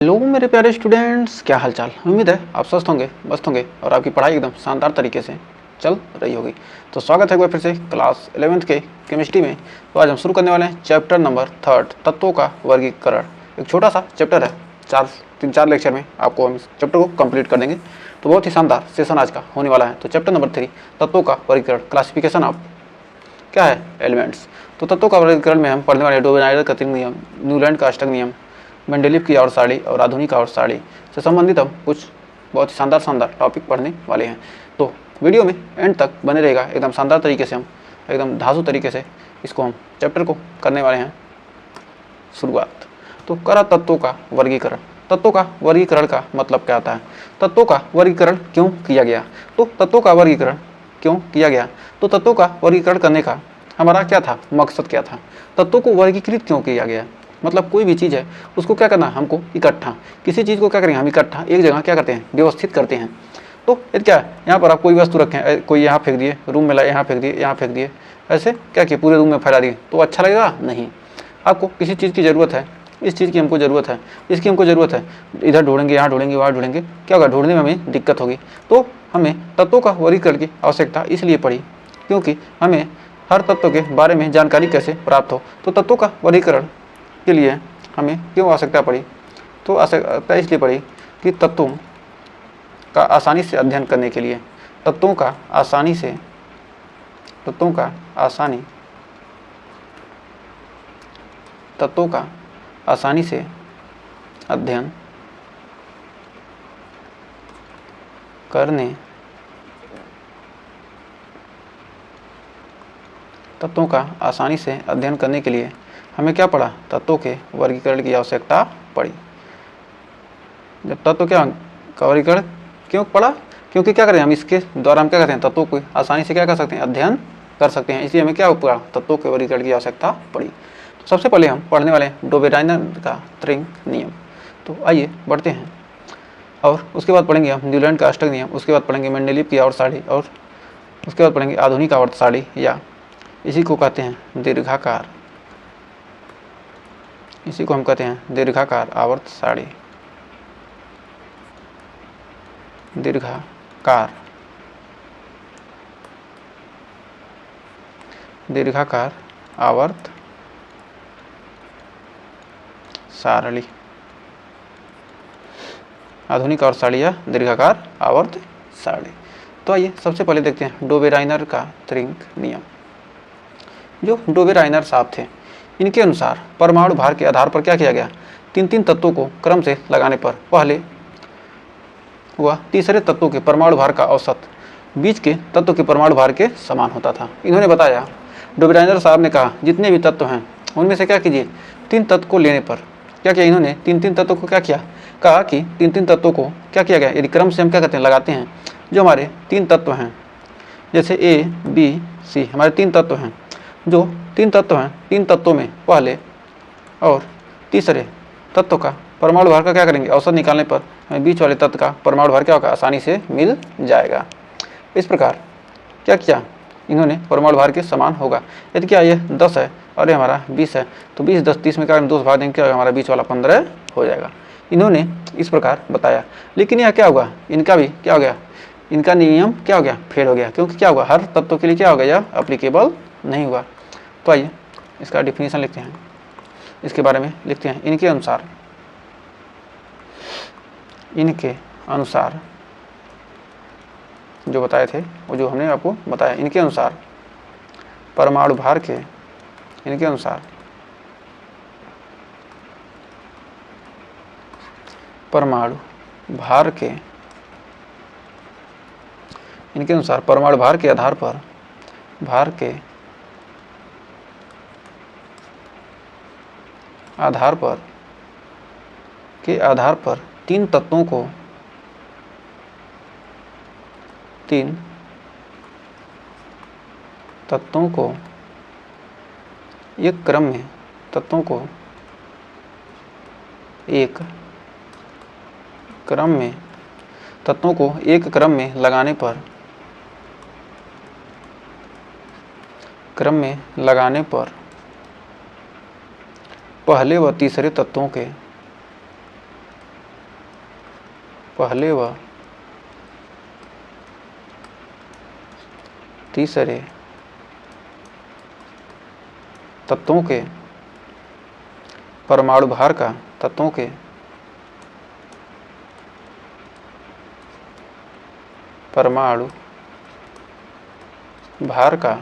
Hello मेरे प्यारे students, क्या हाल चाल। उम्मीद है आप स्वस्थ होंगे, मस्त होंगे और आपकी पढ़ाई एकदम शानदार तरीके से चल रही होगी। तो स्वागत है एक बार फिर से क्लास 11th के केमिस्ट्री में। तो आज हम शुरू करने वाले हैं चैप्टर नंबर 3, तत्वों का वर्गीकरण। एक छोटा सा चैप्टर है, 3-4 लेक्चर में आपको हम इस चैप्टर को कंप्लीट कर देंगे। तो बहुत ही शानदार सेशन आज का होने वाला है। तो चैप्टर नंबर 3, तत्वों का वर्गीकरण, क्लासिफिकेशन ऑफ क्या है एलिमेंट्स। तो तत्वों का वर्गीकरण में हम पढ़ने वाले डोबेनाइडर का 3 नियम, न्यूलैंड का अष्टक नियम, मेंडेलीव की आवर्त सारणी और आधुनिक आवर्त सारणी से संबंधित हम कुछ बहुत ही शानदार टॉपिक पढ़ने वाले हैं। तो वीडियो में एंड तक बने रहेगा। एकदम शानदार तरीके से हम एकदम धांसू तरीके से इसको हम चैप्टर को करने वाले हैं शुरुआत। तो करा तत्वों का वर्गीकरण। तत्वों का वर्गीकरण का मतलब क्या होता है? तत्वों का वर्गीकरण क्यों किया गया? तो तत्वों का वर्गीकरण क्यों किया गया? तो तत्वों का वर्गीकरण करने का हमारा क्या था, मकसद क्या था? तत्वों को वर्गीकृत क्यों किया गया? मतलब कोई भी चीज़ है उसको क्या करना है हमको, इकट्ठा। किसी चीज़ को क्या करेंगे हम, इकट्ठा एक जगह क्या करते हैं, व्यवस्थित करते हैं। तो ये क्या है, यहाँ पर आप कोई वस्तु रखें, कोई यहाँ फेंक दिए, रूम में लाए यहाँ फेंक दिए, यहाँ फेंक दिए, ऐसे क्या किए पूरे रूम में फैला दिए, तो अच्छा लगेगा नहीं। आपको किसी चीज़ की ज़रूरत है, इस चीज़ की हमको ज़रूरत है, इसकी हमको ज़रूरत है, इधर ढूंढेंगे, यहाँ ढूंढेंगे, वहाँ ढूंढेंगे, क्या होगा, ढूंढने में हमें दिक्कत होगी। तो हमें तत्वों का वर्गीकरण की आवश्यकता इसलिए पड़ी क्योंकि हमें हर तत्व के बारे में जानकारी कैसे प्राप्त हो। तो तत्वों का वर्गीकरण के लिए हमें क्यों आवश्यकता पड़ी? तो आवश्यकता इसलिए पड़ी कि तत्वों का आसानी से अध्ययन करने के लिए, तत्वों का आसानी से अध्ययन करने, तत्वों का आसानी से अध्ययन करने के लिए हमें क्या पड़ा, तत्वों के वर्गीकरण की आवश्यकता पड़ी। जब तत्व क्या का वर्गीकरण क्यों पड़ा? क्योंकि क्या करें हम, इसके द्वारा हम क्या करते हैं, तत्वों को आसानी से क्या कर सकते हैं, अध्ययन कर सकते हैं। इसलिए हमें क्या पड़ा, तत्वों के वर्गीकरण की आवश्यकता पड़ी। तो सबसे पहले हम पढ़ने वाले हैं डोबेनाइडर का त्रिंग नियम। तो आइए बढ़ते हैं, और उसके बाद पढ़ेंगे हम न्यूलैंड का अष्टक नियम, उसके बाद पढ़ेंगे मेंडेलीव की आवर्त सारणी, और उसके बाद पढ़ेंगे आधुनिक आवर्त सारणी, या इसी को कहते हैं दीर्घाकार, इसी को हम कहते हैं दीर्घाकार आवर्त सारणी। दीर्घाकार आवर्त सारणी, आधुनिक आवर्त सारणी या दीर्घाकार आवर्त सारणी। तो आइए सबसे पहले देखते हैं डोबेनाइडर का त्रिंग नियम। जो डोबेनाइडर साहब थे, इनके अनुसार परमाणु भार के आधार पर क्या किया गया, 3 तत्वों को क्रम से लगाने पर पहले वह तीसरे तत्व के परमाणु भार का औसत बीच के तत्व के परमाणु भार के समान होता था। इन्होंने बताया, डोबेनाइडर साहब ने कहा जितने भी तत्व हैं उनमें से क्या कीजिए, 3 तत्व को लेने पर क्या किया, इन्होंने 3 तत्वों को क्या किया, कहा कि 3 तत्वों को क्या किया गया, यदि क्रम से हम क्या करते हैं, लगाते हैं। जो हमारे 3 तत्व हैं, जैसे ए बी सी, हमारे 3 तत्व हैं, जो 3 तत्व हैं, 3 तत्वों में पहले और तीसरे तत्व का परमाणु भार का क्या करेंगे, औसत निकालने पर हमें बीच वाले तत्व का परमाणु भार क्या होगा, आसानी से मिल जाएगा। इस प्रकार क्या किया इन्होंने, परमाणु भार के समान होगा। यदि क्या ये 10 है और ये हमारा 20 है, तो 20 10 30 में क्या 2 भाग देंगे, क्या होगा, हमारा बीच वाला 15 हो जाएगा। इन्होंने इस प्रकार बताया। लेकिन यह क्या होगा, इनका भी क्या हो गया, इनका नियम क्या हो गया, फेल हो गया। क्योंकि क्या होगा, हर तत्व के लिए क्या होगा, यह अप्लीकेबल नहीं हुआ। तो आइए इसका डिफिनीशन लिखते हैं, इसके बारे में लिखते हैं। इनके अनुसार जो बताए थे, वो जो हमने आपको बताया, इनके अनुसार परमाणु भार के, इनके अनुसार परमाणु भार के, इनके अनुसार परमाणु भार के आधार पर, आधार पर 3 तत्वों को, 3 तत्वों को एक क्रम में, तत्वों को एक क्रम में लगाने पर पहले व तीसरे तत्वों के पहले व तीसरे तत्वों के परमाणु भार का परमाणु भार का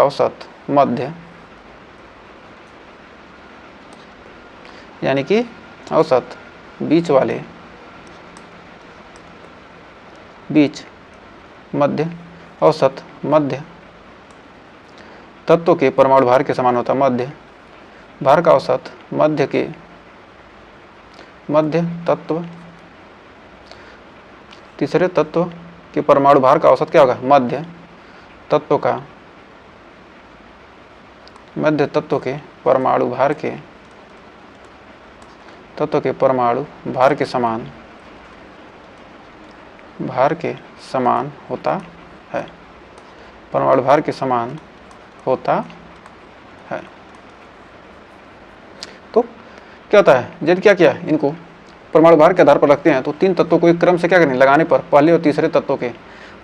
औसत मध्य यानी कि औसत बीच मध्य औसत मध्य तत्व के परमाणु भार के समान होता है। मध्य भार का औसत मध्य तत्व तीसरे तत्व के परमाणु भार का औसत क्या होगा? मध्य तत्व के परमाणु भार के समान होता है। परमाणु भार के समान होता है। तो क्या होता है, यदि क्या किया, इनको परमाणु भार के आधार पर रखते हैं तो तीन तत्वों को एक क्रम से क्या करेंगे, लगाने पर पहले और तीसरे तत्वों के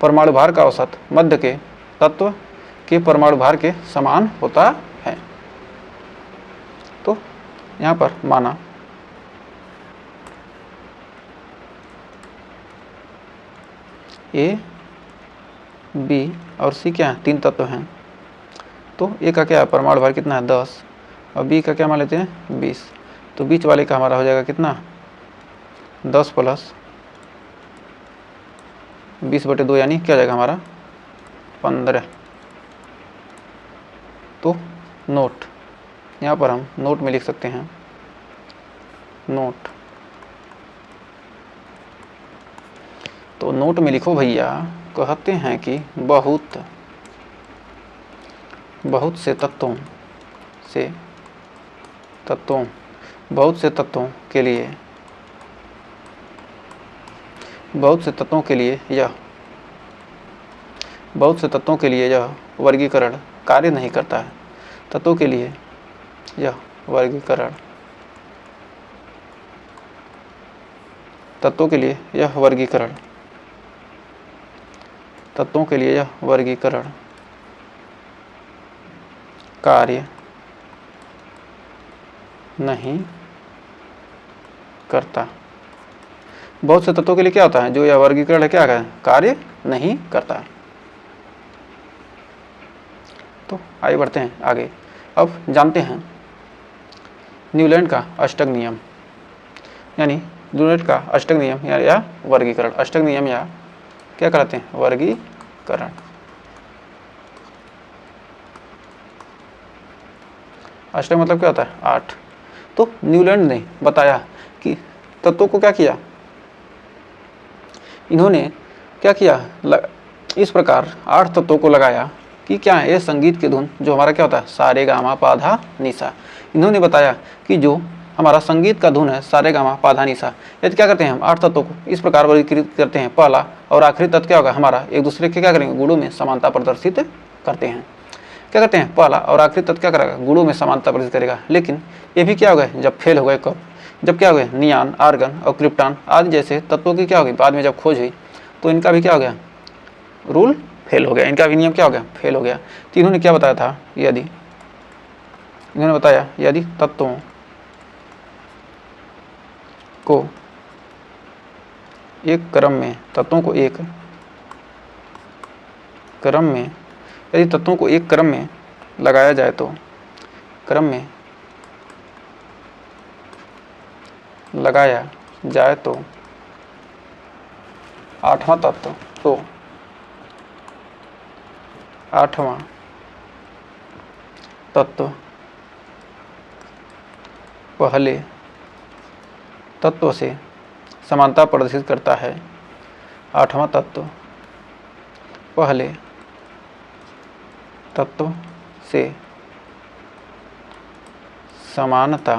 परमाणु भार का औसत मध्य के तत्व के परमाणु भार के समान होता है। तो यहाँ पर माना ए, बी और सी क्या है, तीन तत्व हैं। तो ए का क्या है, परमाणु भार कितना है 10 और बी का क्या मान लेते हैं 20। तो बीच वाले का हमारा हो जाएगा कितना 10 प्लस 20/2 यानी क्या हो जाएगा हमारा 15। तो नोट यहाँ पर हम नोट में लिख सकते हैं, नोट। तो नोट में लिखो भैया, कहते हैं कि बहुत से तत्वों के लिए यह वर्गीकरण कार्य नहीं करता है। तत्वों के लिए यह वर्गीकरण कार्य नहीं करता। बहुत से तत्वों के लिए क्या होता है, जो यह वर्गीकरण है क्या है, कार्य नहीं करता है। तो आगे बढ़ते हैं आगे। अब जानते हैं न्यूलैंड का अष्टक नियम, यानी न्यूलैंड का अष्टक नियम या वर्गीकरण। अष्टक नियम या क्या कहते हैं, वर्गीकरण। अष्टक मतलब क्या होता है 8। तो न्यूलैंड ने बताया कि तत्वों को क्या किया, इन्होंने क्या किया, इस प्रकार 8 तत्वों को लगाया कि क्या है, ये संगीत की धुन जो हमारा क्या होता है सारे गामा पाधा निसा। इन्होंने बताया कि जो हमारा संगीत का धुन है सारे गामा पाधा निसा, यदि क्या करते हैं हम 8 तत्वों को इस प्रकार वर्गीकृत करते हैं। पहला और आखिरी तत्व क्या होगा हमारा, एक दूसरे के क्या करेंगे, गुणों में समानता प्रदर्शित करते हैं। क्या करते हैं, पहला और आखिरी तत्व क्या करेगा, गुणों में समानता प्रदर्शित करेगा। लेकिन ये भी क्या हो गए, जब फेल हो गए, कब, जब क्या हो गए, नियान, आर्गन और क्रिप्टॉन आदि जैसे तत्वों की क्या हो गई, बाद में जब खोज हुई तो इनका भी क्या हो गया, रूल फेल हो गया, इनका भी नियम क्या हो गया, फेल हो गया। तो इन्होंने क्या बताया था, इन्होंने बताया यदि तत्वों को एक क्रम में, यदि तत्वों को एक क्रम में लगाया जाए तो, आठवां तत्व पहले तत्व से समानता प्रदर्शित करता है। आठवां तत्व पहले तत्व से समानता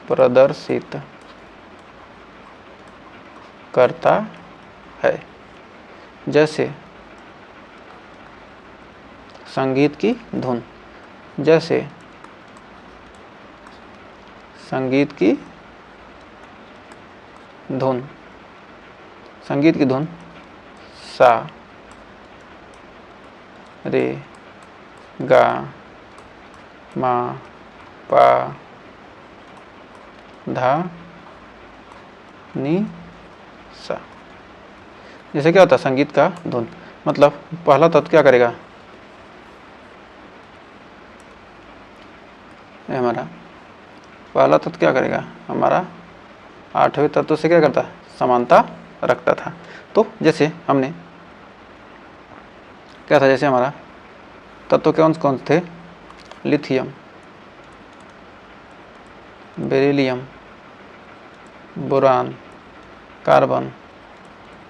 प्रदर्शित करता है। जैसे संगीत की धुन, जैसे संगीत की धुन, संगीत की धुन सा रे गा मा पा धा नी सा। जैसे क्या होता है संगीत का धुन, मतलब पहला तत्व क्या करेगा, ये हमारा पहला तत्व क्या करेगा, हमारा आठवें तत्व से क्या करता है, समानता रखता था। तो जैसे हमने क्या था, जैसे हमारा तत्व कौन कौन थे, lithium, beryllium, boron, carbon,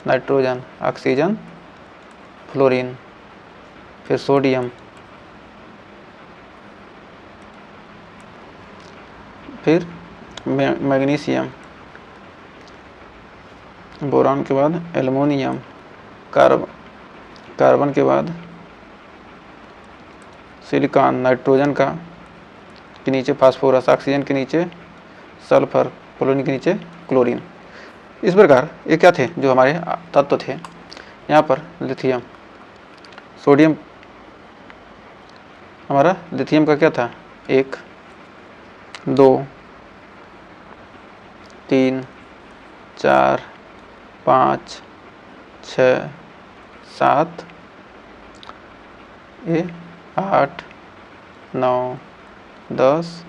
nitrogen, oxygen, fluorine, फिर सोडियम, फिर मैग्नीशियम, बोरान के बाद एल्युमिनियम, कार्बन के बाद सिलिकॉन, नाइट्रोजन का के नीचे फास्फोरस, ऑक्सीजन के नीचे सल्फर, फ्लोरीन के नीचे क्लोरीन। इस प्रकार ये क्या थे जो हमारे तत्व थे, यहाँ पर लिथियम, सोडियम, हमारा लिथियम का क्या था, 1 2 3 4 5 6 7 8 9 10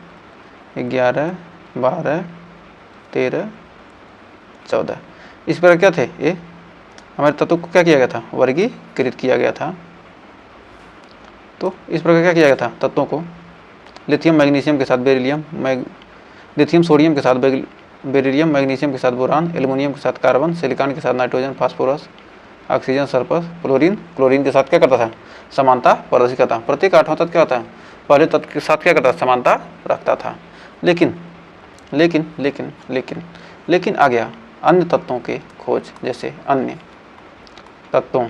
11 12 13 14। इस प्रकार क्या थे, ये हमारे तत्व को क्या किया गया था, वर्गीकृत किया गया था। तो इस प्रकार क्या किया गया था तत्वों को, लिथियम मैग्नीशियम के साथ बेरिलियम, लिथियम सोडियम के साथ बेरिलियम, मैग्नीशियम के साथ बोरान, एल्युमिनियम के साथ कार्बन, सिलिकॉन के साथ nitrogen, phosphorus, oxygen, sulphur, chlorine के साथ क्या करता था, समानता प्रदर्शित करता। प्रत्येक आठवां तत्व क्या होता है, पहले तत्व के साथ क्या करता, समानता रखता था। लेकिन लेकिन लेकिन लेकिन लेकिन आ गया अन्य तत्वों के खोज, जैसे अन्य तत्वों,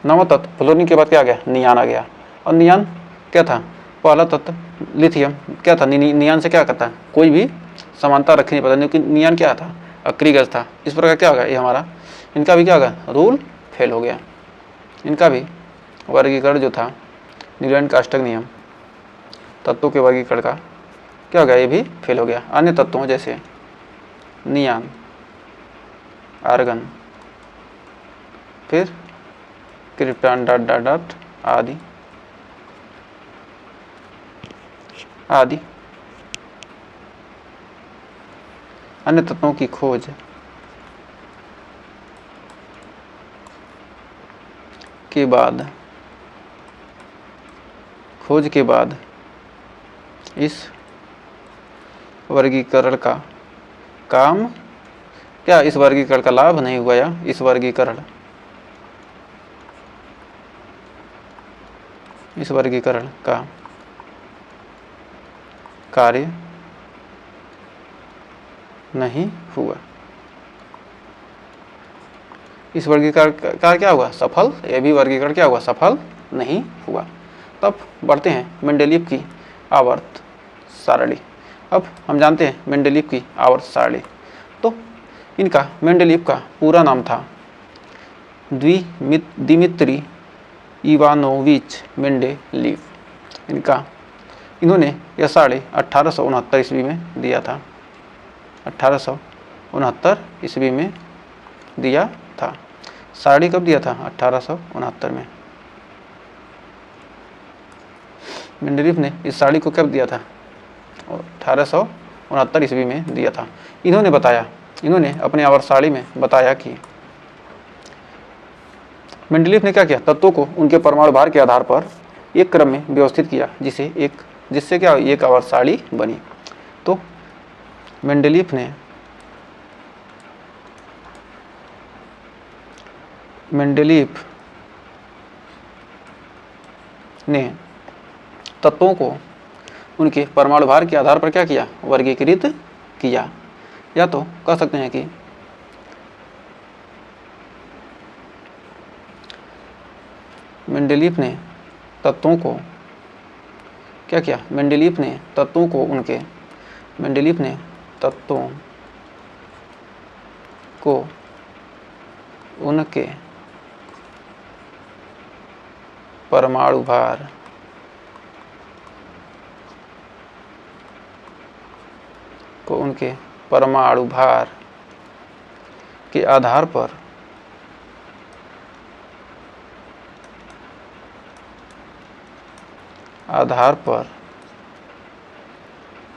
नवा तत्व फ्लोरीन के बाद क्या आ गया, नियान आ गया। और नियान क्या था, पहला तत्व लिथियम क्या था, नियान से क्या करता है, कोई भी समानता रख नहीं पाता, लेकिन नियान क्या था, अक्रिय गैस था। इस प्रकार क्या होगा, ये हमारा इनका भी क्या होगा, रूल फेल हो गया। इनका भी वर्गीकरण जो था, न्यूलैंड का अष्टक नियम तत्वों के वर्गीकरण का क्या हो गया, ये भी फेल हो गया। अन्य तत्वों जैसे नियान, आर्गन, फिर क्रिप्टॉन डॉट डॉट डॉट आदि आदि अन्य तत्वों की खोज के बाद इस वर्गीकरण का काम क्या, इस वर्गीकरण का लाभ नहीं हुआ, या इस वर्गीकरण का कार्य नहीं हुआ। इस वर्गीकरण का क्या हुआ, सफल, यह भी वर्गीकरण क्या हुआ, सफल नहीं हुआ। तब बढ़ते हैं मेंडेलीव की आवर्त सारणी। अब हम जानते हैं मेंडेलीव की आवर्त सारणी। तो इनका मेंडेलीव का पूरा नाम था दिमित्री इवानोविच मेंडेलीव। इन्होंने यह सारणी 1869 ईस्वी में दिया था, 1869 ईस्वी में दिया था। सारणी कब दिया था, 1869 में। मेंडेलीव ने इस सारणी को कब दिया था, 1869 ईस्वी में दिया था। इन्होंने अपने आवर्त सारणी में बताया कि मेंडेलीव ने क्या किया, तत्वों को उनके परमाणु भार के आधार पर एक क्रम में व्यवस्थित किया, जिससे क्या एक आवर्त सारणी बनी। तो मेंडेलीव ने तत्वों को उनके परमाणु भार के आधार पर क्या किया, वर्गीकृत किया। या तो कह सकते हैं कि मेंडेलीव ने तत्वों को क्या किया, मेंडलीफ ने तत्वों को उनके परमाणु भार के आधार पर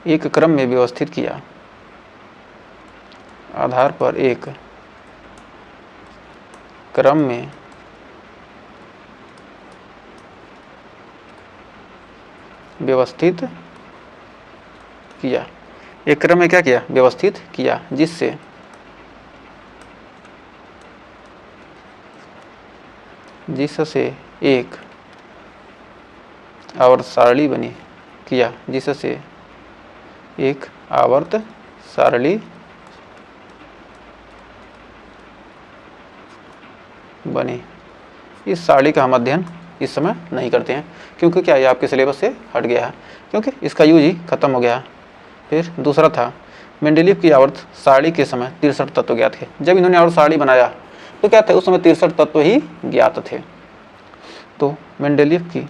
एक क्रम में व्यवस्थित किया। एक क्रम में क्या किया, व्यवस्थित किया, जिससे एक आवर्त सारणी बनी, जिससे एक आवर्त सारणी बनी। इस सारणी का हम अध्ययन इस समय नहीं करते हैं, क्योंकि क्या, ये आपके सिलेबस से हट गया है, क्योंकि इसका यूज ही खत्म हो गया। फिर दूसरा था, मेंडलीफ की आवर्त सारणी के समय 63 तत्व ज्ञात थे। जब इन्होंने आवर्त सारणी बनाया तो क्या थे, उस समय 63 तत्व ही ज्ञात थे। तो मेंडलीफ की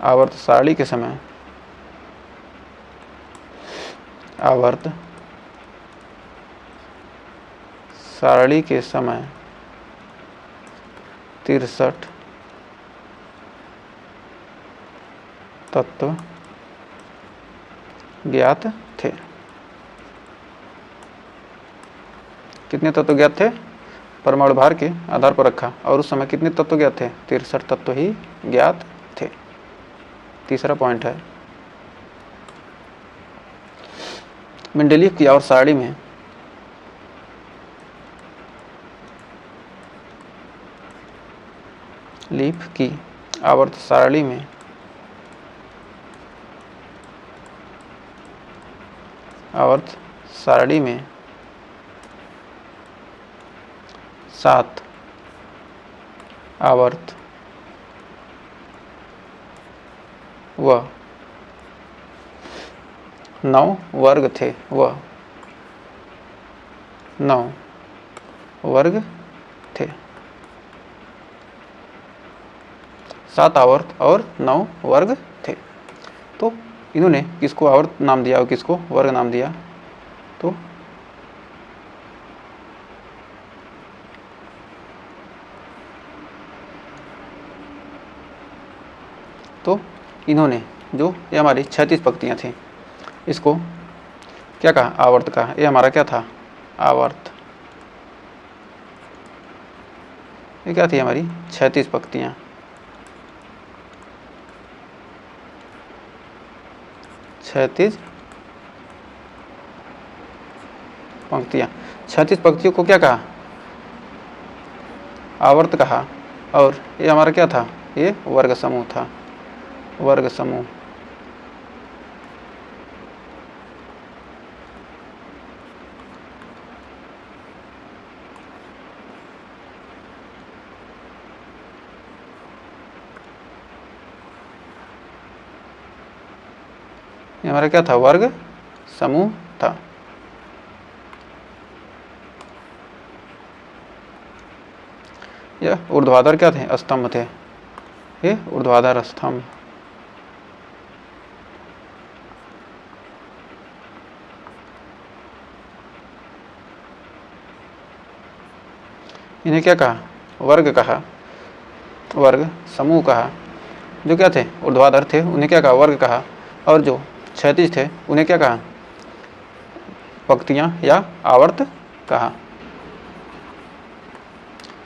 आवर्त सारणी के समय 63 तत्व ज्ञात थे। कितने तत्व ज्ञात थे, परमाणु भार के आधार पर रखा, और उस समय कितने तत्व ज्ञात थे, 63 तत्व ही ज्ञात थे। तीसरा पॉइंट है, मेंडलीफ की आवर्त सारणी में में 7 आवर्त व 9 वर्ग थे, 7 आवर्त और 9 वर्ग थे। तो इन्होंने किसको आवर्त नाम दिया और किसको वर्ग नाम दिया, तो इन्होंने जो ये हमारी 36 पंक्तियाँ थी, इसको क्या कहा, आवर्त कहा। ये हमारा क्या था, आवर्त। ये क्या थी, हमारी 36 पंक्तियाँ। 36 पंक्तियों को क्या कहा, आवर्त कहा। और ये हमारा क्या था, ये वर्ग समूह था, वर्ग समूह। ये हमारा क्या था, वर्ग समूह था। यह ऊर्ध्वाधर क्या थे, स्तंभ थे, ये ऊर्ध्वाधर स्तंभ। इन्हें क्या कहा, वर्ग कहा, वर्ग समूह कहा। जो क्या थे, ऊर्ध्वाधर थे, उन्हें क्या कहा, वर्ग कहा। और जो क्षैतिज थे उन्हें क्या कहा, पंक्तियां या आवर्त कहा।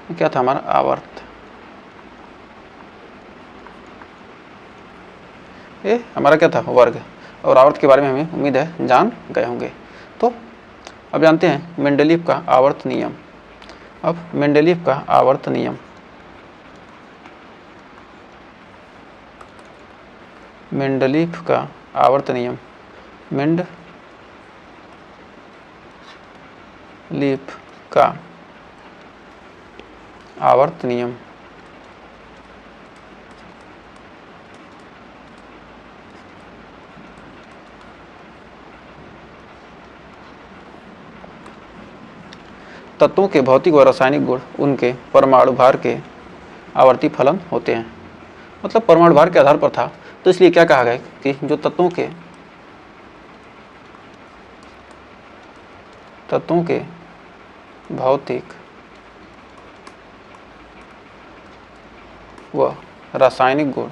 क्या था हमारा, आवर्त। ये हमारा क्या था, वर्ग। और आवर्त के बारे में हमें उम्मीद है जान गए होंगे। तो अब जानते हैं मेंडलीफ का आवर्त नियम। अब मेंडलीफ का आवर्त नियम, मेंडलीफ का आवर्त नियम, मेंडलीफ का आवर्त नियम तत्वों के भौतिक व रासायनिक गुण उनके परमाणु भार के आवर्ती फलन होते हैं। मतलब परमाणु भार के आधार पर था, तो इसलिए क्या कहा गया कि जो तत्वों के भौतिक व रासायनिक गुण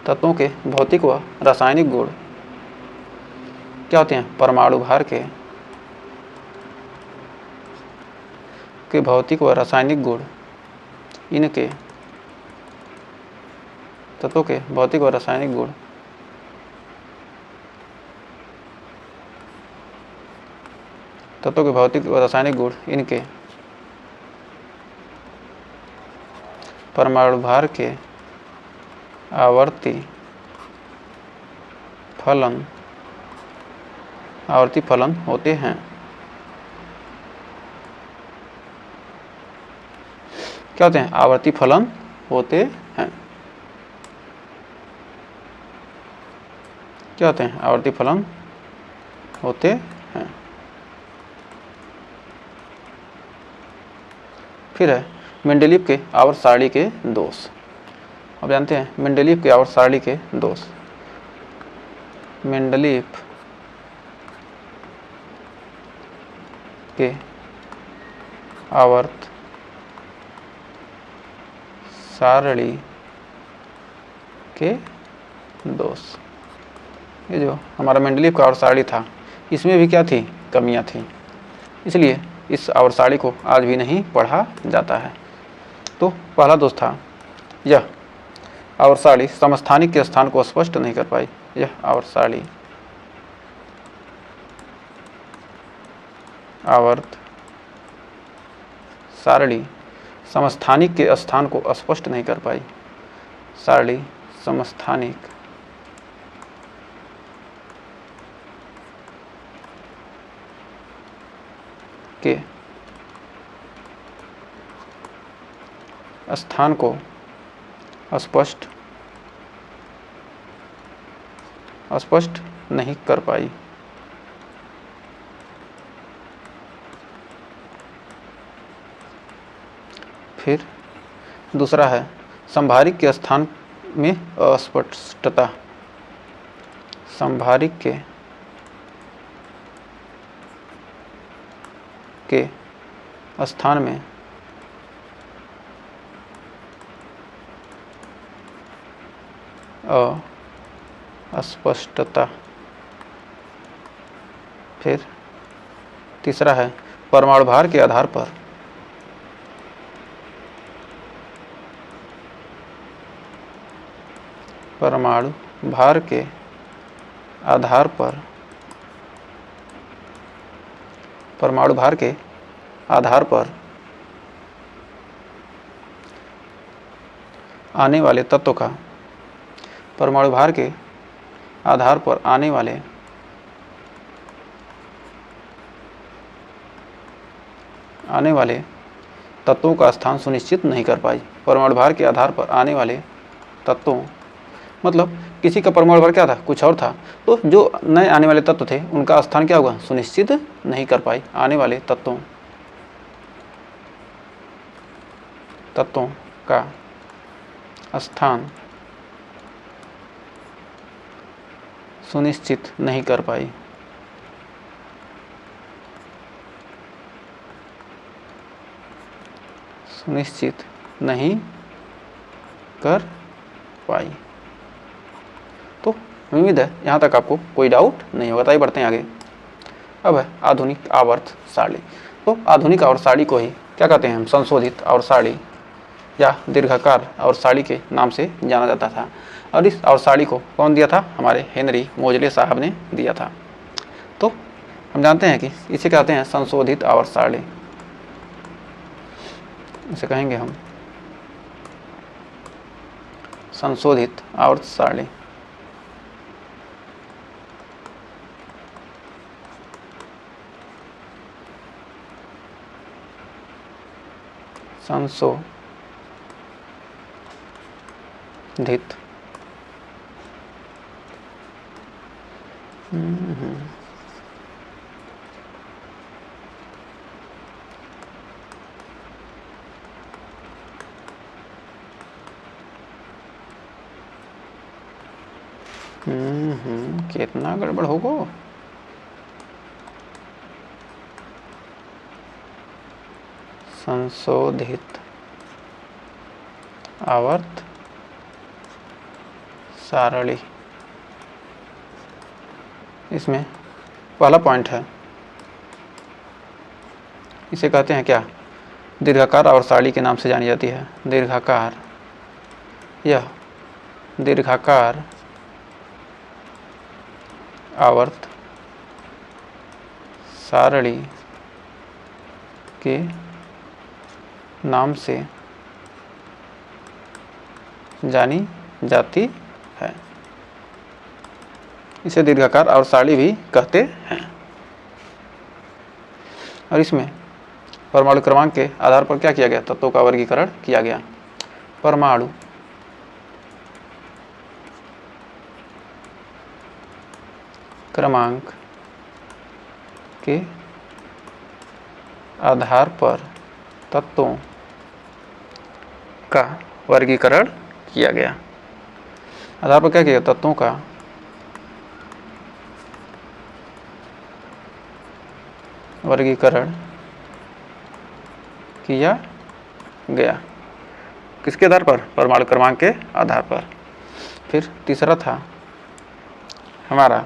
तत्वों के भौतिक व रासायनिक गुण क्या होते हैं? परमाणु भार के भौतिक व रासायनिक गुण इनके तत्वों के भौतिक व रासायनिक गुण इनके परमाणु भार के आवर्ती फलन होते हैं। क्या होते हैं? आवर्ती फलन होते हैं। क्या होते हैं? आवर्ती फलन होते हैं। फिर है मेंडलीव के आवर्त सारणी के दोष। अब जानते हैं मेंडलीव के आवर्त सारणी के दोष। मेंडलीव के आवर्त सारणी के दोष। ये जो हमारा मेंडलीव का आवर्त सारणी था, इसमें भी क्या थी? कमियां थी। इसलिए इस आवर्त सारणी को आज भी नहीं पढ़ा जाता है। तो पहला दोष था, यह आवर्त सारणी समस्थानिक के स्थान को स्पष्ट नहीं कर पाई। यह आवर्त सारणी समस्थानिक के स्थान को स्पष्ट नहीं कर पाई। सारणी समस्थानिक के स्थान को स्पष्ट नहीं कर पाई। फिर दूसरा है संभारिक के स्थान में अस्पष्टता। संभारिक के स्थान में अस्पष्टता। फिर तीसरा है परमाणु भार के आधार पर परमाणु भार के आधार पर आने वाले तत्व का परमाणु भार के आधार पर आने वाले तत्वों का स्थान सुनिश्चित नहीं कर पाई। परमाणु भार के आधार पर आने वाले तत्वों, मतलब किसी का परमाणु भार क्या था? कुछ और था। तो जो नए आने वाले तत्व थे उनका स्थान क्या होगा? सुनिश्चित नहीं कर पाई। आने वाले तत्वों का स्थान सुनिश्चित नहीं कर पाई। सुनिश्चित नहीं कर पाई। तो उम्मीद है यहाँ तक आपको कोई डाउट नहीं होगा। तो बढ़ते हैं आगे। अब है आधुनिक आवर्त सारणी। तो आधुनिक आवर्त सारणी को ही क्या कहते हैं? हम संशोधित आवर्त सारणी या दीर्घाकार आवर्त सारणी के नाम से जाना जाता था। और इस आवर्त सारणी को कौन दिया था? हमारे हेनरी मोजले साहब ने दिया था। तो हम जानते हैं कि इसे कहते हैं संशोधित आवर्त सारणी। इसे कहेंगे हम संशोधित आवर्त सारणी। संशोधित कितना गड़बड़ होगा। संशोधित आवर्त सारणी, इसमें पहला पॉइंट है, इसे कहते हैं क्या, दीर्घाकार आवर्त सारणी के नाम से जानी जाती है। दीर्घाकार, यह दीर्घाकार आवर्त सारणी के नाम से जानी जाती है। इसे दीर्घाकार आवर्त सारणी भी कहते हैं। और इसमें परमाणु क्रमांक के आधार पर क्या किया गया, तत्वों का वर्गीकरण किया गया। परमाणु क्रमांक के आधार पर तत्वों का वर्गीकरण किया गया। आधार पर क्या किया, तत्वों का वर्गीकरण किया गया। किसके आधार पर, परमाणु क्रमांक के आधार पर। फिर तीसरा था हमारा,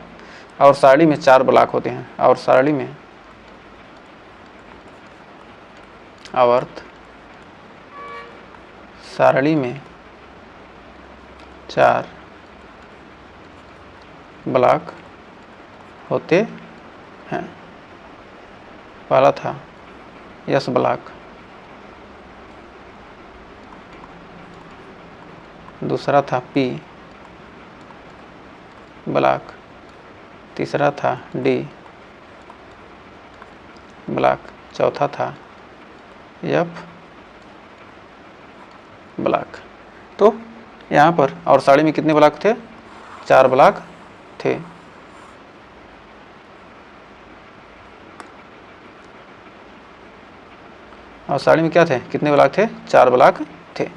आवर्त सारणी में 4 ब्लॉक होते हैं। आवर्त सारणी में, आवर्त सारणी में 4 ब्लॉक होते हैं। पहला था एस ब्लॉक, दूसरा था पी ब्लॉक, तीसरा था डी ब्लॉक, चौथा था एफ ब्लॉक। तो यहाँ पर और सारणी में कितने ब्लॉक थे, 4 ब्लॉक थे। और सारणी में क्या थे, कितने ब्लॉक थे, 4 ब्लॉक थे।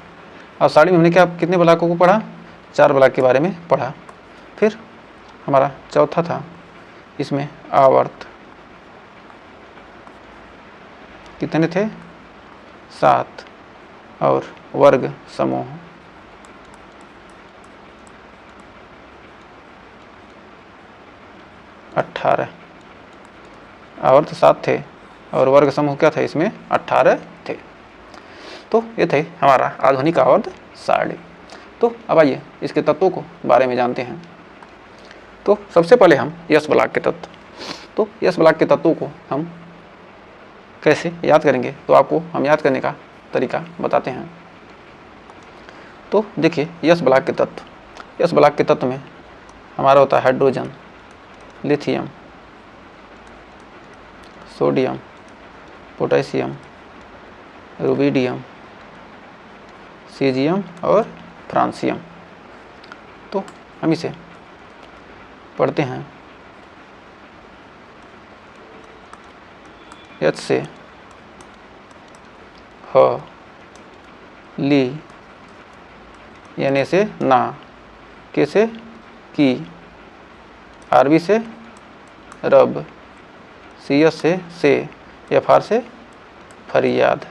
और सारणी में हमने क्या, कितने ब्लॉकों को पढ़ा, 4 ब्लॉक के बारे में पढ़ा। फिर हमारा चौथा था, इसमें आवर्त कितने थे, 7 और वर्ग समूह 18। आवर्त 7 थे और वर्ग समूह क्या था, इसमें 18 थे। तो ये थे हमारा आधुनिक आवर्त सारणी। तो अब आइए इसके तत्वों को बारे में जानते हैं। तो सबसे पहले हम एस ब्लॉक के तत्व, तो एस ब्लॉक के तत्वों को हम कैसे याद करेंगे, तो आपको हम याद करने का तरीका बताते हैं। तो देखिए एस ब्लॉक के तत्व, एस ब्लॉक के तत्व में हमारा होता है hydrogen, lithium, sodium, potassium, rubidium, caesium और फ्रांसियम। तो हम इसे पढ़ते हैं। एच से ह, ली, एन से ना, के से की, आरबी से रब, सी एस से, एफ आर से फरियाद।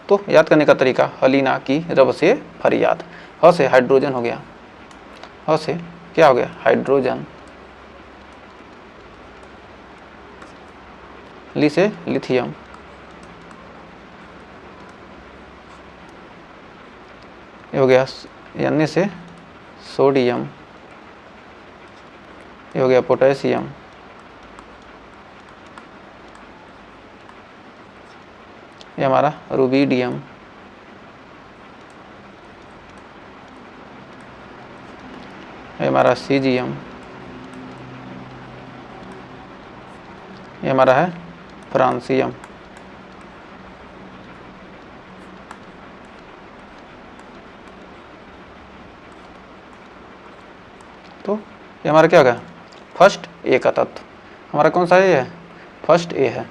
तो याद करने का तरीका, हलीना की, रब से फरियाद। ह से हाइड्रोजन हो गया, ह से क्या हो गया, हाइड्रोजन, ली से लिथियम, ये हो गया एन से सोडियम, ये हो गया पोटेशियम, ये हमारा रुबिडियम, ये हमारा सीजियम, ये हमारा है फ्रांसियम। तो ये हमारा क्या होगा, फर्स्ट ए का तत्व। हमारा कौन सा ए है, फर्स्ट ए है।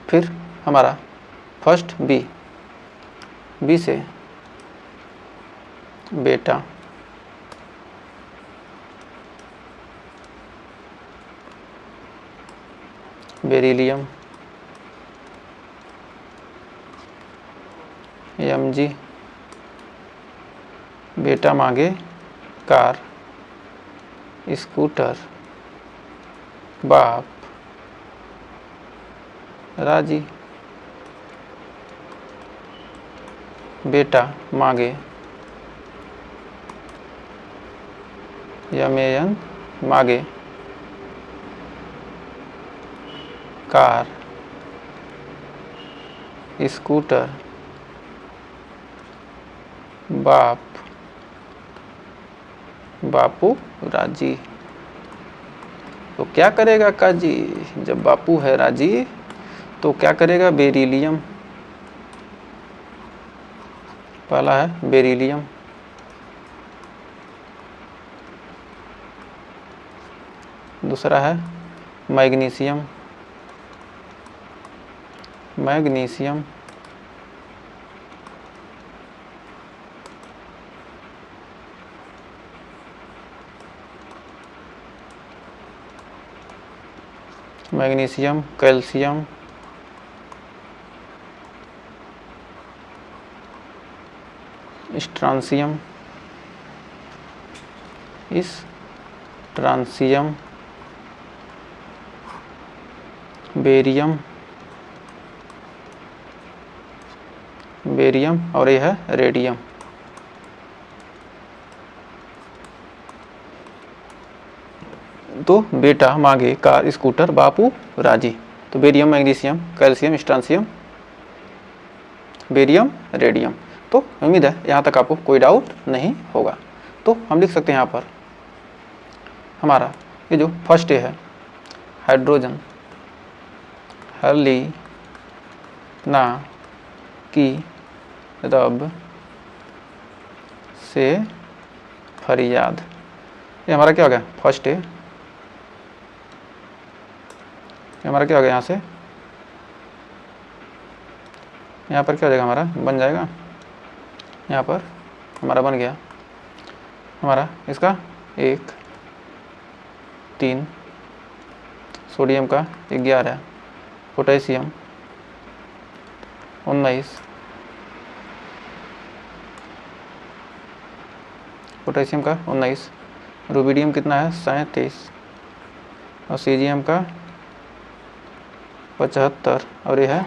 फिर हमारा फर्स्ट बी, बी से बेटा, बेरिलियम, एमजी, बेटा मांगे कार, स्कूटर, बाप राजी, बेटा मांगे यमेयन, मांगे कार, स्कूटर, बाप बापू राजी। तो क्या करेगा काजी, जब बापू है राजी तो क्या करेगा, बेरिलियम। पहला है बेरिलियम, दूसरा है magnesium, magnesium, magnesium, calcium, strontium, strontium, barium, barium और ये है रेडियम। तो बेटा मांगे कार, स्कूटर, बापू राजी। तो barium, magnesium, calcium, strontium, barium, radium. तो उम्मीद है यहाँ तक आपको कोई डाउट नहीं होगा। तो हम लिख सकते हैं यहाँ पर हमारा ये जो फर्स्ट ए है, हाइड्रोजन हली ना की रब से फरियाद। ये हमारा क्या हो गया, फर्स्ट ए। हमारा क्या हो गया, यहाँ से यहाँ पर क्या हो जाएगा, हमारा बन जाएगा, यहाँ पर हमारा बन गया हमारा इसका 1 3, सोडियम का 11, पोटेशियम 19, पोटेशियम का 19, रुबिडियम कितना है 37 और सीजियम का 75 और ये है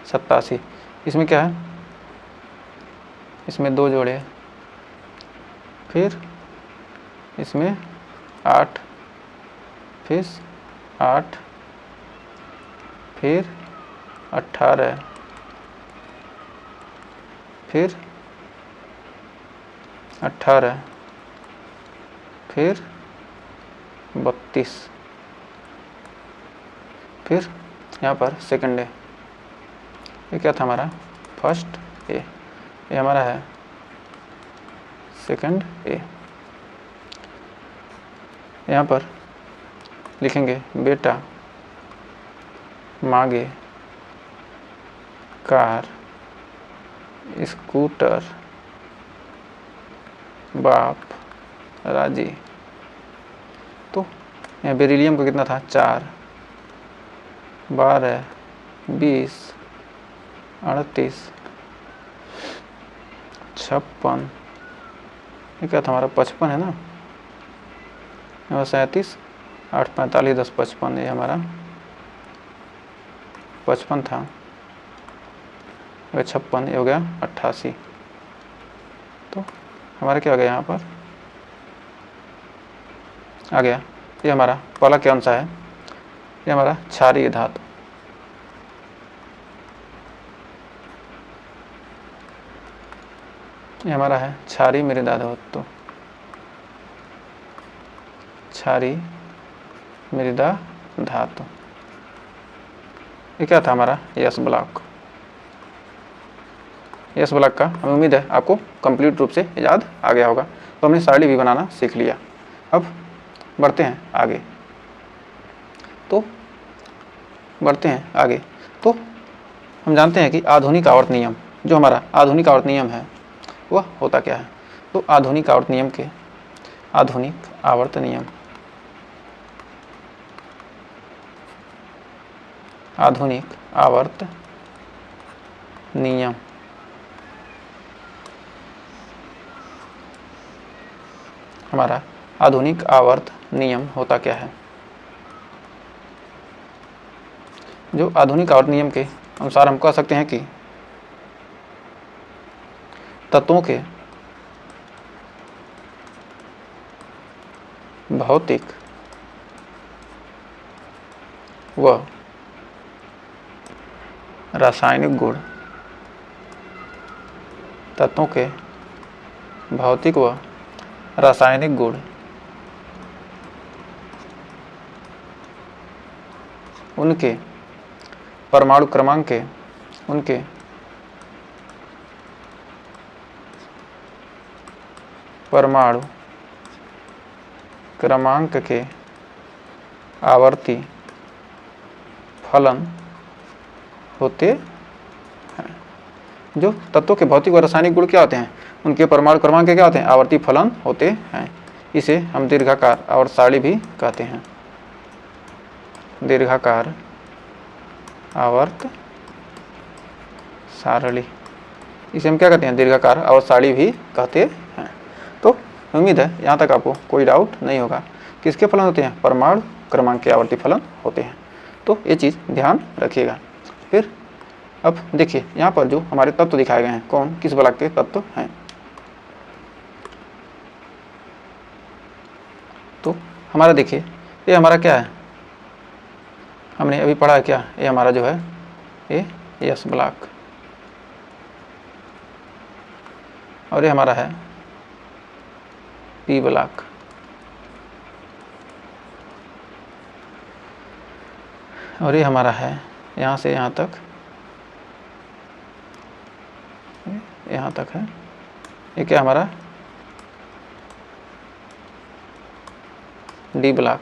87। इसमें क्या है, इसमें 2 जोड़े, फिर इसमें 8, फिर 8, फिर 18, फिर 18, फिर 32, फिर यहाँ पर सेकंड ए। ये क्या था हमारा, फर्स्ट ए, ये हमारा है सेकंड ए। यहाँ पर लिखेंगे बेटा मांगे कार, स्कूटर, बाप राजी। तो यहाँ बेरिलियम का कितना था 4, 12, 20, 38, 56, ये क्या था हमारा 55 है ना, 37, 8, 45, 10, 55, ये हमारा 55 था, 56, ये हो गया 88। तो हमारा क्या हो गया यहाँ पर आ गया। ये हमारा पहला कौन सा है, ये हमारा क्षारीय धातु। ये हमारा है क्षारीय मृदा धातु, क्षारीय मृदा धातु। ये क्या था हमारा यस ब्लॉक। यस ब्लॉक का हमें उम्मीद है आपको कंप्लीट रूप से याद आ गया होगा। तो हमने सारणी भी बनाना सीख लिया। अब बढ़ते हैं आगे। तो बढ़ते हैं आगे। तो हम जानते हैं कि आधुनिक आवर्त नियम, जो हमारा आधुनिक आवर्त नियम है वह होता क्या है। तो आधुनिक आवर्त नियम के आधुनिक आवर्त नियम, आधुनिक आवर्त नियम हमारा आधुनिक आवर्त नियम होता क्या है। जो आधुनिक आवर्त नियम के अनुसार हम कह सकते हैं कि तत्वों के भौतिक व रासायनिक गुण, तत्वों के भौतिक व रासायनिक गुण उनके परमाणु क्रमांक के, उनके परमाणु क्रमांक के आवर्ती फलन होते हैं। जो तत्वों के भौतिक और रासायनिक गुण क्या होते हैं, उनके परमाणु क्रमांक के क्या होते हैं, आवर्ती फलन होते हैं। इसे हम दीर्घाकार आवर्त सारणी भी कहते हैं। दीर्घाकार आवर्त सारणी, इसे हम क्या कहते हैं, दीर्घाकार आवर्त सारणी भी कहते हैं। तो उम्मीद है यहाँ तक आपको कोई डाउट नहीं होगा। किसके फलन होते हैं, परमाणु क्रमांक के आवर्ती फलन होते हैं। तो ये चीज़ ध्यान रखिएगा। फिर अब देखिए यहाँ पर जो हमारे तत्व दिखाए गए हैं, कौन किस ब्लॉक के तत्व हैं। तो हमारा देखिए ये हमारा क्या है, हमने अभी पढ़ा है क्या, ये हमारा जो है ये यस ब्लॉक, और ये हमारा है पी ब्लॉक, और ये हमारा है यहाँ से यहाँ तक, यहाँ तक है। ये क्या हमारा डी ब्लॉक,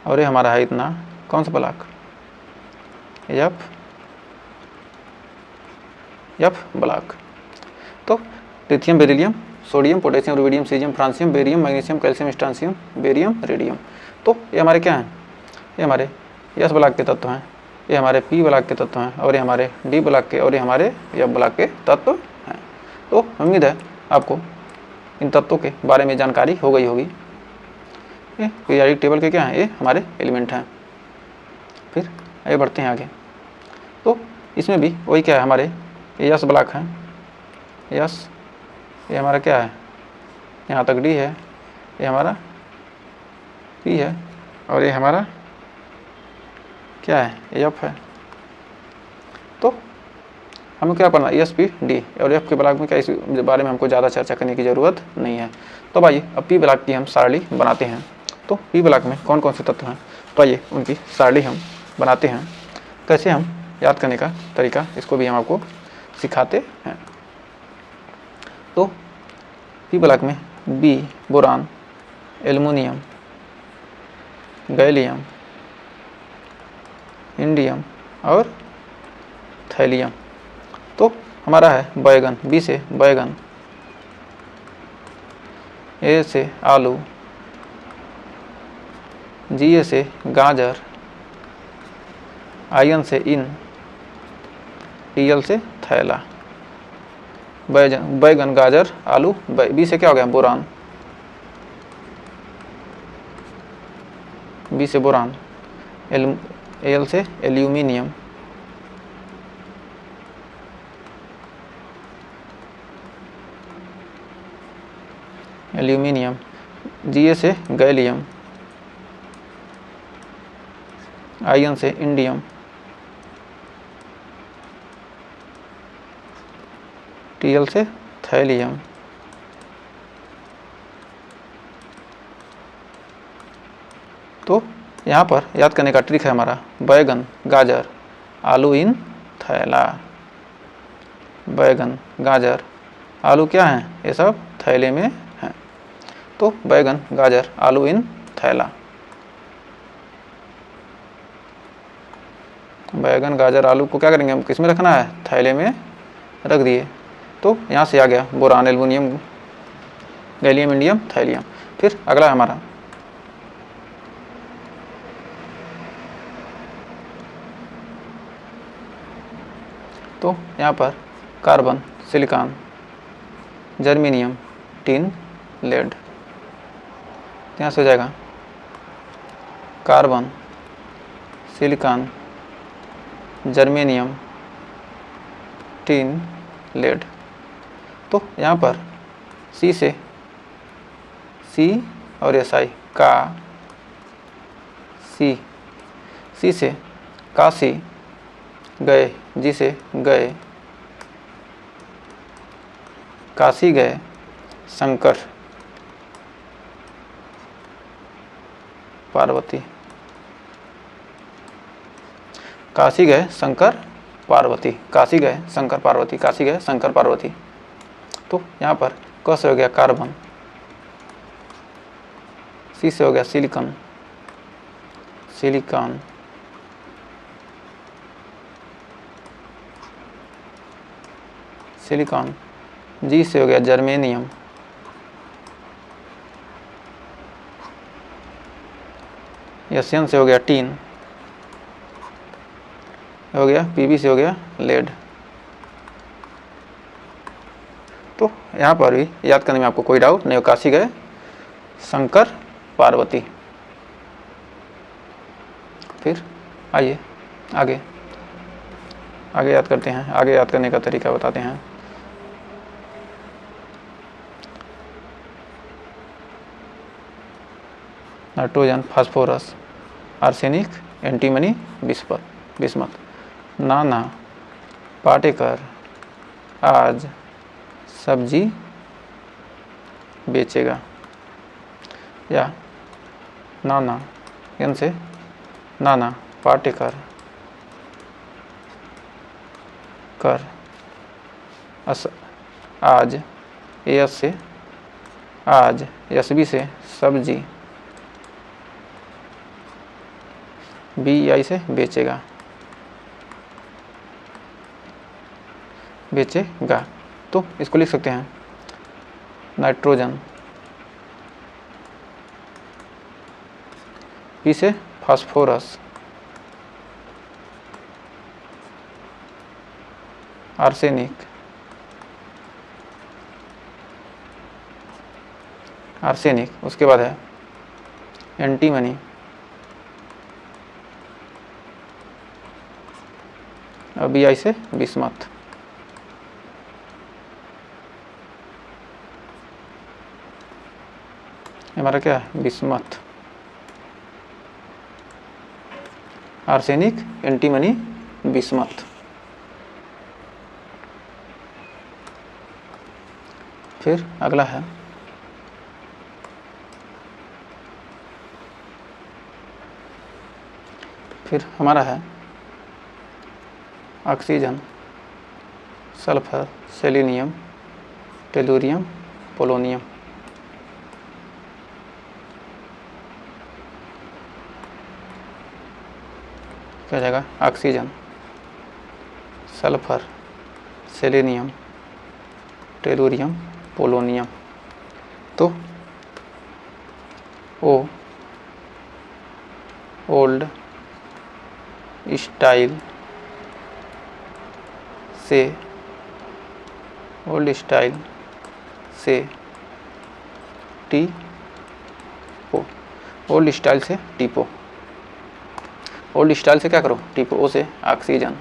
और ये हमारा है इतना कौन सा ब्लॉक, एफ ब्लॉक। तो lithium, beryllium, sodium, potassium, rubidium, caesium, francium, barium, magnesium, calcium, strontium, barium, radium. तो ये हमारे क्या हैं, ये हमारे एस ब्लॉक के तत्व हैं, ये हमारे पी ब्लॉक के तत्व हैं, और ये हमारे डी ब्लॉक के, और ये हमारे एफ ब्लॉक के तत्व हैं। तो उम्मीद है आपको इन तत्वों के बारे में जानकारी हो गई होगी। ये पीरियोडिक टेबल के क्या हैं, ये हमारे एलिमेंट हैं। फिर आगे बढ़ते हैं आगे। तो इसमें भी वही क्या है, हमारे यस ब्लॉक हैं, यस, ये हमारा क्या है, यहाँ तक डी है, ये हमारा पी है, और ये हमारा क्या है, एफ है। तो हमें क्या पढ़ना, एस पी डी और एफ के ब्लॉक में क्या, इस बारे में हमको ज़्यादा चर्चा करने की ज़रूरत नहीं है। तो भाई अब पी ब्लॉक की हम सारणी बनाते हैं। तो पी ब्लॉक में कौन कौन से तत्व हैं, तो आइए उनकी सारणी हम बनाते हैं। कैसे हम याद करने का तरीका, इसको भी हम आपको सिखाते हैं। तो पी ब्लॉक में B boron, aluminium, gallium, indium और थैलियम। तो हमारा है बैगन, बी से बैगन, ए से आलू, जी से गाजर, आयन से इन, टीएल से थैला। बैगन, गाजर, आलू, बी से क्या हो गया, बोरान, बी से बोरान, एल से एल्यूमिनियम, एल्यूमिनियम, जी से गैलियम, आयन से इंडियम, Tl से थैलियम, तो यहाँ पर याद करने का ट्रिक है हमारा बैगन, गाजर, आलू इन थैला। बैगन, गाजर, आलू क्या हैं? ये सब थैले में हैं। तो बैगन, गाजर, आलू इन थैला। बैगन, गाजर, आलू को क्या करेंगे हम? किस में रखना है? थैले में रख दिए। तो यहाँ से आ गया boron, aluminium, gallium, indium, thallium. फिर अगला है हमारा तो यहाँ पर carbon, silicon, germanium, tin, lead. यहाँ से हो जाएगा carbon, silicon, germanium, tin, lead. तो यहाँ पर सी से सी और एस आई का सी से काशी, गए, जी से गए, काशी गए शंकर पार्वती, काशी गए शंकर पार्वती, काशी गए शंकर पार्वती, काशी गए शंकर पार्वती। तो यहाँ पर क से हो गया कार्बन, सी से हो गया सिलिकॉन, सिलिकॉन, सिलिकॉन, जी से हो गया जर्मेनियम, एन से हो गया टीन, हो गया पीबी से हो गया लेड। तो यहाँ पर भी याद करने में आपको कोई डाउट नहीं हो, काशी गए शंकर पार्वती। फिर आइए आगे आगे याद करते हैं, आगे याद करने का तरीका बताते हैं। Nitrogen, phosphorus, arsenic, antimony, bismuth. नाना पाटेकर आज सब्जी बेचेगा, या नाना एन से नाना पाटेकर कर आज, एस से आज, एसबी से सब्जी, बी आई से बेचेगा, बेचेगा। तो इसको लिख सकते हैं नाइट्रोजन, पी से फास्फोरस, आर्सेनिक, आर्सेनिक, उसके बाद है एंटीमनी, और बी आई से बिस्मथ। हमारा क्या है? Bismuth, arsenic, antimony, bismuth. फिर अगला है फिर हमारा है oxygen, sulphur, selenium, tellurium, polonium. क्या जाएगा? Oxygen, sulphur, selenium, tellurium, polonium. तो ओ ओल्ड स्टाइल से, ओल्ड स्टाइल से टीपो, ओल्ड स्टाइल से टीपो, ओल्ड स्टाइल से क्या करो? टीपो। ओ से ऑक्सीजन,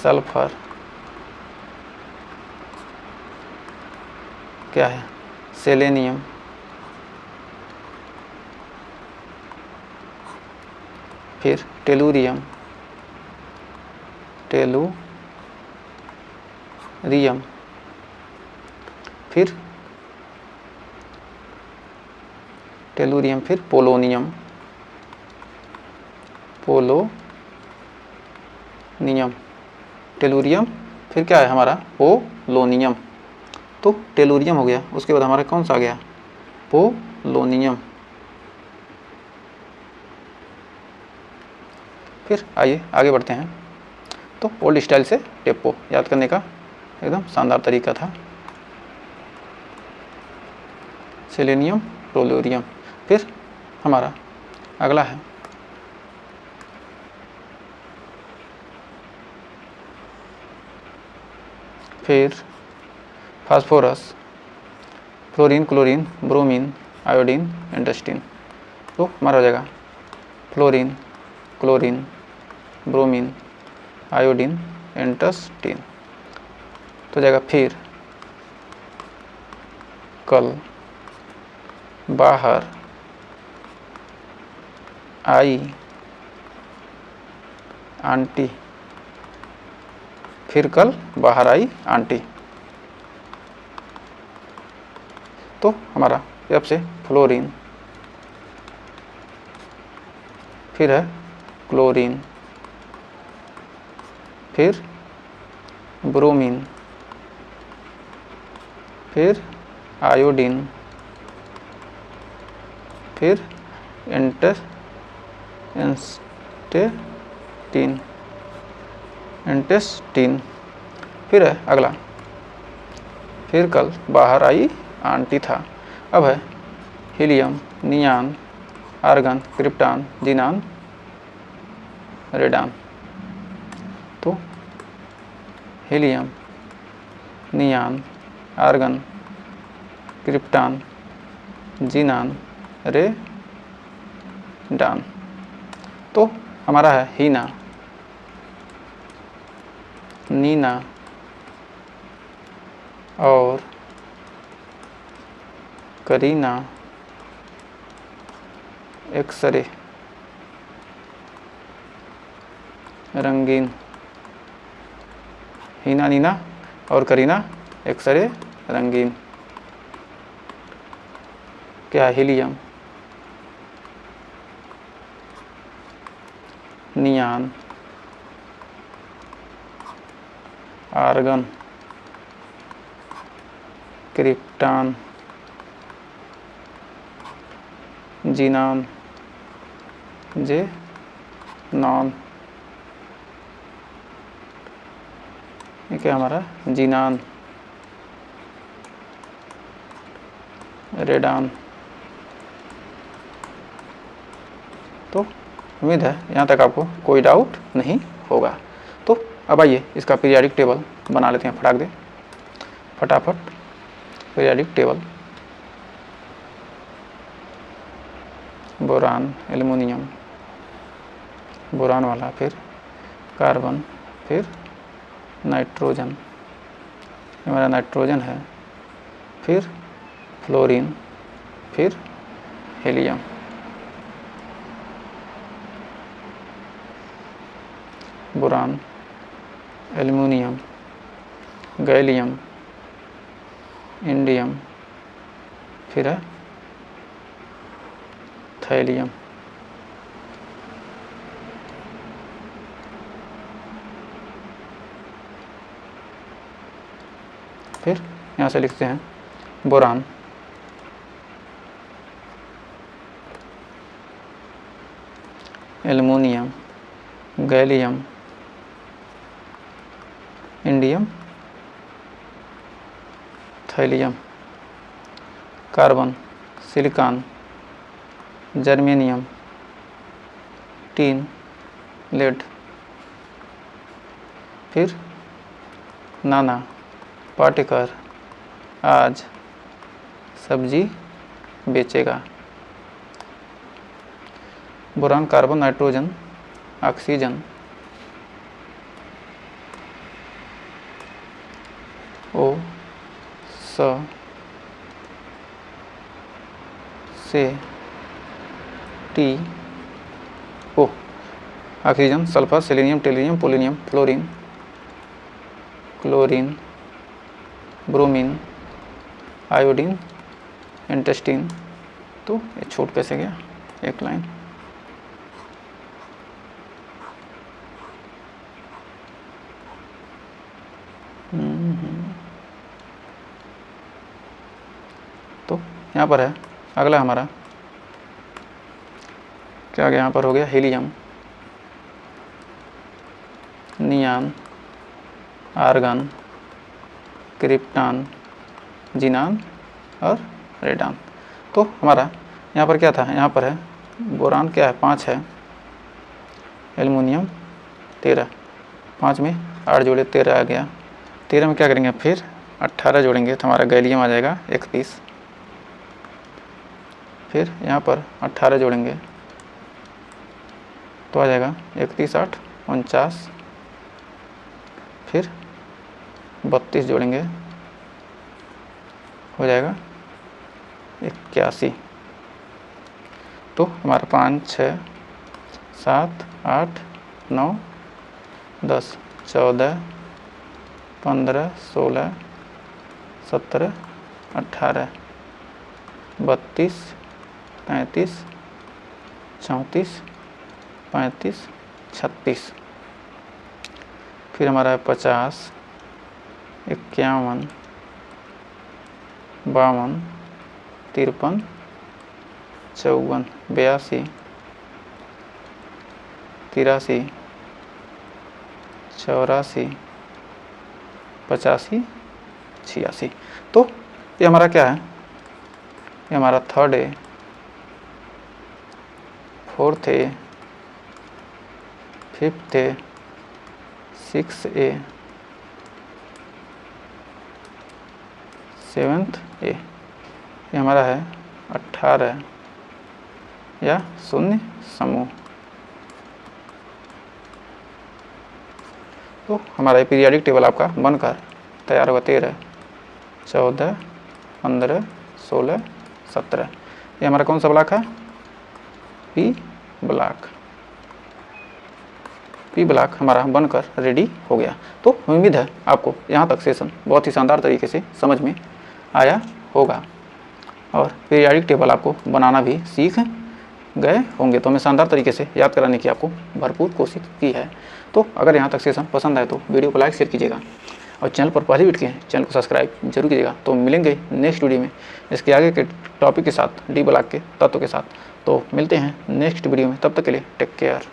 सल्फर, क्या है? सेलेनियम, फिर टेलुरियम, फिर टेलुरियम, फिर पोलोनियम, टेलुरियम, फिर क्या है हमारा पोलोनियम। तो टेलुरियम हो गया, उसके बाद हमारा कौन सा आ गया, पोलोनियम। फिर आइए आगे बढ़ते हैं। तो ओल्ड स्टाइल से टेप्पो याद करने का एकदम शानदार तरीका था। Selenium, tellurium. फिर हमारा अगला है फिर phosphorus, fluorine, chlorine, bromine, iodine, astatine. तो हमारा हो जाएगा fluorine, chlorine, bromine, iodine, astatine. तो जाएगा फिर कल बाहर आई आंटी, फिर कल बाहर आई आंटी। तो हमारा अब से फ्लोरीन, फिर है क्लोरीन, फिर ब्रोमीन, फिर आयोडीन, फिर एंटेस्टीन। फिर है अगला, फिर कल बाहर आई आंटी था। अब है helium, नियान, argon, krypton, xenon, radon. तो helium, नियान, argon, krypton, xenon, radon. तो हमारा है हीना, नीना और करीना, एक्सरे, रंगीन। हीना, नीना और करीना, एक्सरे, रंगीन। क्या है helium, नियान, argon, krypton, xenon, non. ये क्या हमारा जीनान, रेडान। तो उम्मीद है यहाँ तक आपको कोई डाउट नहीं होगा। तो अब आइए इसका पीरियाडिक टेबल बना लेते हैं फटाफट। Periodic table, boron, aluminium, boron वाला, फिर कार्बन, फिर नाइट्रोजन, हमारा नाइट्रोजन है, फिर फ्लोरीन, फिर helium. Boron, aluminium, gallium, indium, फिर है थैलियम। फिर यहाँ से लिखते हैं boron, aluminium, gallium, indium, thallium, carbon, silicon, germanium, tin, lead. फिर नाना पाटेकर आज सब्जी बेचेगा। Boron, carbon, nitrogen, oxygen, O से T O. Oxygen, sulphur, selenium, tellurium, polonium, fluorine, chlorine, bromine, iodine, astatine. तो ये छूट कैसे गया, एक लाइन। तो यहाँ पर है अगला हमारा क्या आ गया, यहाँ पर हो गया हीलियम, नियान, आर्गन, क्रिप्टॉन, जीनान और रेडान। तो हमारा यहाँ पर क्या था, यहाँ पर है बोरान क्या है 5 है, एल्युमिनियम 13, 5 में 8 जोड़े 13 आ गया। 13 में क्या करेंगे फिर 18 जोड़ेंगे तो हमारा गैलियम आ जाएगा 31। फिर यहाँ पर 18 जोड़ेंगे तो आ जाएगा 31 8 49। फिर 32 जोड़ेंगे हो जाएगा 81। तो हमारा 5 6 7 8 9 10 14 15 16 17 18 32 35 34 35 36। फिर हमारा है 50 51 52 53 54 82 83 84 85 86। तो ये हमारा क्या है, ये हमारा 3rd है, 4th है, 5th है, 6th है, 7th है। ये हमारा है 18 या शून्य समूह। तो हमारा पीरियोडिक टेबल आपका बनकर तैयार होगा 13 14 15 16 17। ये हमारा कौन सा ब्लॉक है, पी ब्लॉक। पी ब्लॉक हमारा बनकर रेडी हो गया। तो उम्मीद है आपको यहाँ तक सेशन बहुत ही शानदार तरीके से समझ में आया होगा और पीरियोडिक टेबल आपको बनाना भी सीख गए होंगे। तो हमें शानदार तरीके से याद कराने की आपको भरपूर कोशिश की है। तो अगर यहाँ तक सेशन पसंद आए तो वीडियो को लाइक शेयर कीजिएगा और चैनल पर पहले वीडियो के चैनल को सब्सक्राइब जरूर कीजिएगा। तो मिलेंगे नेक्स्ट वीडियो में इसके आगे के टॉपिक के साथ, डी ब्लॉक के तत्व के साथ। तो मिलते हैं नेक्स्ट वीडियो में, तब तक के लिए टेक केयर।